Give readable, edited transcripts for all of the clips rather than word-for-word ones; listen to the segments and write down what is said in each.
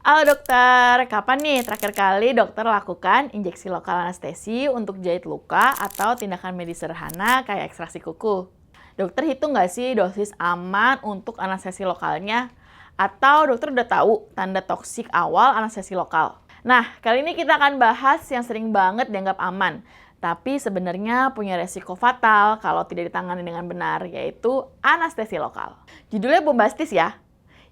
Halo dokter, kapan nih terakhir kali dokter lakukan injeksi lokal anestesi untuk jahit luka atau tindakan medis sederhana kayak ekstraksi kuku? Dokter hitung nggak sih dosis aman untuk anestesi lokalnya? Atau dokter udah tahu tanda toksik awal anestesi lokal? Nah, kali ini kita akan bahas yang sering banget dianggap aman, tapi sebenarnya punya resiko fatal kalau tidak ditangani dengan benar, yaitu anestesi lokal. Judulnya bombastis ya?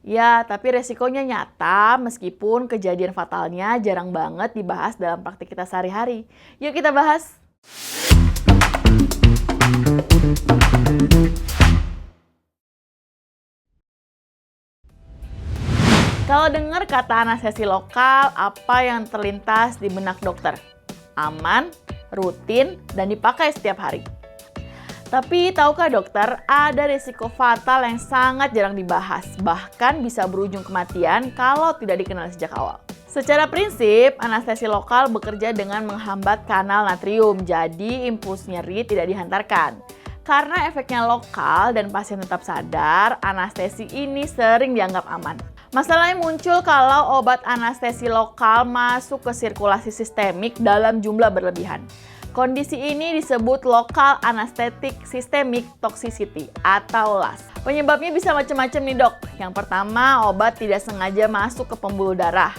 Ya, tapi resikonya nyata meskipun kejadian fatalnya jarang banget dibahas dalam praktik kita sehari-hari. Yuk kita bahas! Kalau dengar kata anestesi lokal, apa yang terlintas di benak dokter? Aman, rutin, dan dipakai setiap hari. Tapi tahukah dokter, ada risiko fatal yang sangat jarang dibahas, bahkan bisa berujung kematian kalau tidak dikenal sejak awal. Secara prinsip, anestesi lokal bekerja dengan menghambat kanal natrium, jadi impuls nyeri tidak dihantarkan. Karena efeknya lokal dan pasien tetap sadar, anestesi ini sering dianggap aman. Masalahnya muncul kalau obat anestesi lokal masuk ke sirkulasi sistemik dalam jumlah berlebihan. Kondisi ini disebut Local Anesthetic Systemic Toxicity atau LAS. Penyebabnya bisa macam-macam nih dok. Yang pertama, obat tidak sengaja masuk ke pembuluh darah.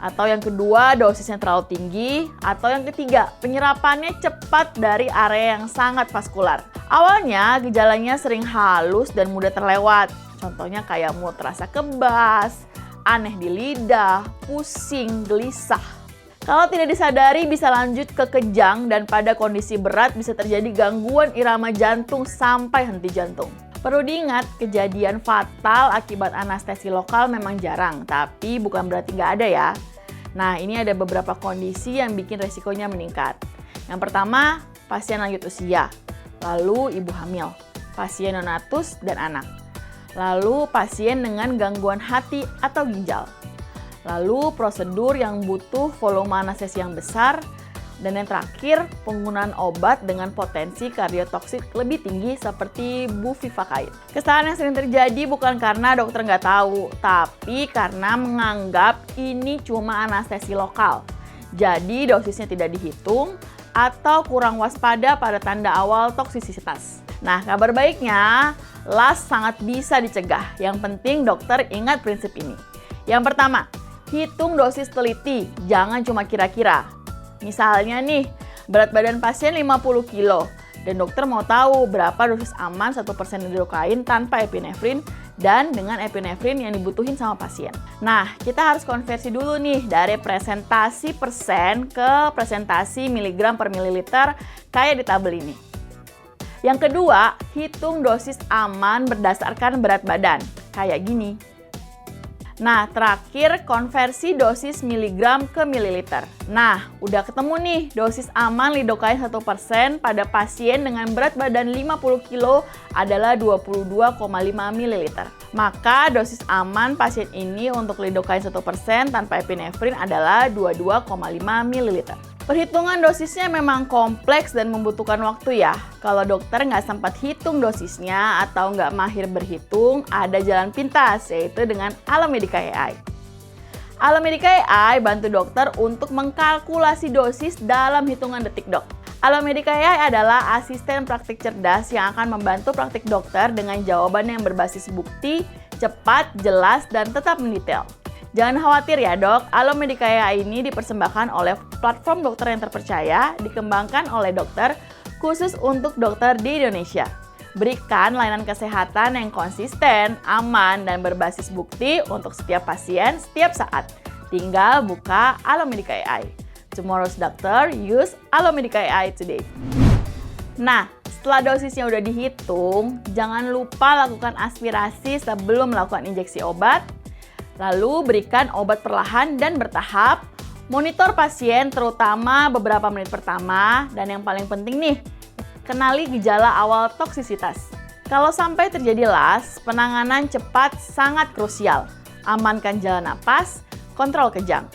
Atau yang kedua, dosisnya terlalu tinggi. Atau yang ketiga, penyerapannya cepat dari area yang sangat vaskular. Awalnya, gejalanya sering halus dan mudah terlewat. Contohnya kayak mulut terasa kebas, aneh di lidah, pusing, gelisah. Kalau tidak disadari bisa lanjut ke kejang dan pada kondisi berat bisa terjadi gangguan irama jantung sampai henti jantung. Perlu diingat, kejadian fatal akibat anestesi lokal memang jarang, tapi bukan berarti nggak ada ya. Nah, ini ada beberapa kondisi yang bikin resikonya meningkat. Yang pertama, pasien lanjut usia, lalu ibu hamil, pasien neonatus, dan anak. Lalu pasien dengan gangguan hati atau ginjal. Lalu prosedur yang butuh volume anestesi yang besar. Dan yang terakhir, penggunaan obat dengan potensi kardiotoksik lebih tinggi seperti bupivacain. Kesalahan yang sering terjadi bukan karena dokter nggak tahu, tapi karena menganggap ini cuma anestesi lokal. Jadi dosisnya tidak dihitung atau kurang waspada pada tanda awal toksisitas. Nah, kabar baiknya, LAS sangat bisa dicegah. Yang penting dokter ingat prinsip ini. Yang pertama, hitung dosis teliti, jangan cuma kira-kira. Misalnya nih, berat badan pasien 50 kilo dan dokter mau tahu berapa dosis aman 1% lidocaine tanpa epinefrin dan dengan epinefrin yang dibutuhin sama pasien. Nah, kita harus konversi dulu nih dari presentasi persen ke presentasi miligram per mililiter kayak di tabel ini. Yang kedua, hitung dosis aman berdasarkan berat badan, kayak gini. Nah, terakhir konversi dosis miligram ke mililiter. Nah, udah ketemu nih dosis aman lidocaine 1% pada pasien dengan berat badan 50 kilo adalah 22,5 ml. Maka dosis aman pasien ini untuk lidocaine 1% tanpa epinefrin adalah 22,5 ml. Perhitungan dosisnya memang kompleks dan membutuhkan waktu ya. Kalau dokter nggak sempat hitung dosisnya atau nggak mahir berhitung, ada jalan pintas, yaitu dengan Alomedica AI. Alomedica AI bantu dokter untuk mengkalkulasi dosis dalam hitungan detik dok. Alomedica AI adalah asisten praktik cerdas yang akan membantu praktik dokter dengan jawaban yang berbasis bukti, cepat, jelas, dan tetap mendetail. Jangan khawatir ya dok, Alomedica AI ini dipersembahkan oleh platform dokter yang terpercaya, dikembangkan oleh dokter, khusus untuk dokter di Indonesia. Berikan layanan kesehatan yang konsisten, aman, dan berbasis bukti untuk setiap pasien, setiap saat. Tinggal buka Alomedica AI. Tomorrow's doctor use Alomedica AI today. Nah, setelah dosisnya udah dihitung, jangan lupa lakukan aspirasi sebelum melakukan injeksi obat. Lalu berikan obat perlahan dan bertahap, monitor pasien terutama beberapa menit pertama, dan yang paling penting nih, kenali gejala awal toksisitas. Kalau sampai terjadi LAS, penanganan cepat sangat krusial. Amankan jalan napas, kontrol kejang.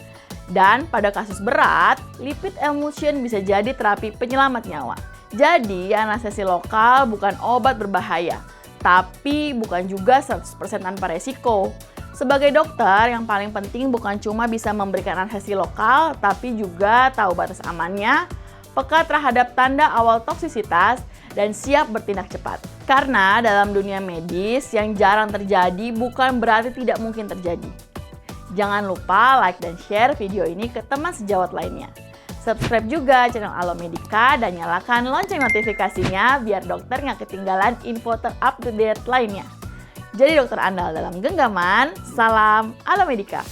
Dan pada kasus berat, lipid emulsion bisa jadi terapi penyelamat nyawa. Jadi anestesi lokal bukan obat berbahaya, tapi bukan juga 100% tanpa resiko. Sebagai dokter, yang paling penting bukan cuma bisa memberikan anestesi lokal, tapi juga tahu batas amannya, peka terhadap tanda awal toksisitas, dan siap bertindak cepat. Karena dalam dunia medis, yang jarang terjadi bukan berarti tidak mungkin terjadi. Jangan lupa like dan share video ini ke teman sejawat lainnya. Subscribe juga channel Alomedica dan nyalakan lonceng notifikasinya biar dokter nggak ketinggalan info terupdate lainnya. Jadi dokter andal dalam genggaman, salam Alomedica.